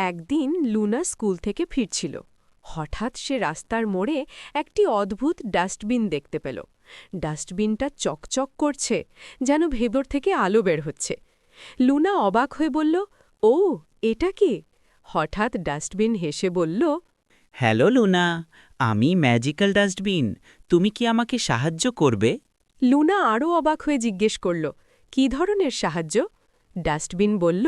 একদিন Luna school থেকে ফিরছিল। হঠাৎ সে রাস্তার মোড়ে একটি অদ্ভুত ডাস্টবিন দেখতে পেল। ডাস্টবিনটা চকচক করছে, যেন ভেতর থেকে আলো বের হচ্ছে। লুনা অবাক হয়ে বলল, ও, এটা কি? হঠাৎ ডাস্টবিন হেসে বলল, হ্যালো লুনা, আমি ম্যাজিক্যাল ডাস্টবিন। তুমি কি আমাকে সাহায্য করবে? লুনা আরও অবাক হয়ে জিজ্ঞেস করল, কী ধরনের সাহায্য? ডাস্টবিন বলল,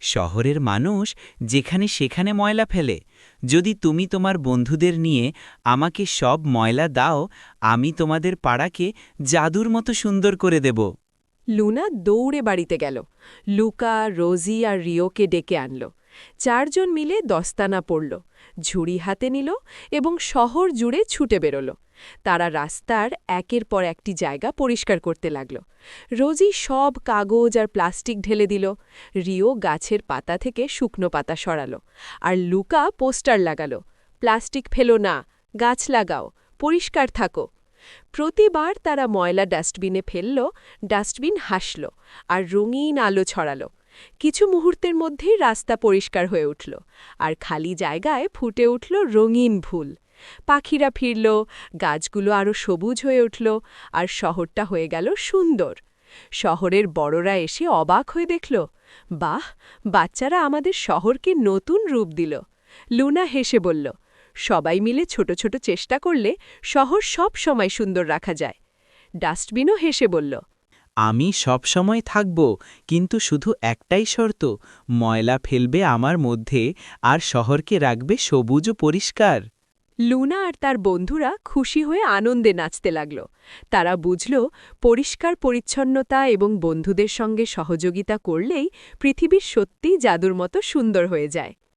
শহরের মানুষ যেখানে সেখানে ময়লা ফেলে। যদি তুমি তোমার বন্ধুদের নিয়ে আমাকে সব ময়লা দাও, আমি তোমাদের পাড়াকে জাদুর মতো সুন্দর করে দেব। লুনা দৌড়ে বাড়িতে গেল। লুকা, রোজি আর রিওকে ডেকে আনল। চারজন মিলে দস্তানা পড়ল, ঝুড়ি হাতে নিল এবং শহর জুড়ে ছুটে বেরোল। তারা রাস্তার একের পর একটি জায়গা পরিষ্কার করতে লাগল। রোজি সব কাগজ আর প্লাস্টিক ঢেলে দিল। রিও গাছের পাতা থেকে শুকনো পাতা সরালো। আর লুকা পোস্টার লাগালো, প্লাস্টিক ফেলো না, গাছ লাগাও, পরিষ্কার থাকো। প্রতিবার তারা ময়লা ডাস্টবিনে ফেলল, ডাস্টবিন হাসল আর রঙিন আলো ছড়াল। কিছু মুহূর্তের মধ্যেই রাস্তা পরিষ্কার হয়ে উঠল, আর খালি জায়গায় ফুটে উঠল রঙিন ফুল। পাখিরা ফিরল, গাছগুলো আরও সবুজ হয়ে উঠল, আর শহরটা হয়ে গেল সুন্দর। শহরের বড়রা এসে অবাক হয়ে দেখল, বাহ, বাচ্চারা আমাদের শহরকে নতুন রূপ দিল। লুনা হেসে বলল, সবাই মিলে ছোট ছোট চেষ্টা করলে শহর সব সময় সুন্দর রাখা যায়। ডাস্টবিনও হেসে বলল, আমি সব সময় থাকব, কিন্তু শুধু একটাই শর্ত, ময়লা ফেলবে আমার মধ্যে আর শহরকে রাখবে সবুজ ও পরিষ্কার। লুনা আর তার বন্ধুরা খুশি হয়ে আনন্দে নাচতে লাগল। তারা বুঝল, পরিষ্কার পরিচ্ছন্নতা এবং বন্ধুদের সঙ্গে সহযোগিতা করলেই পৃথিবীর সত্যিই জাদুর মতো সুন্দর হয়ে যায়।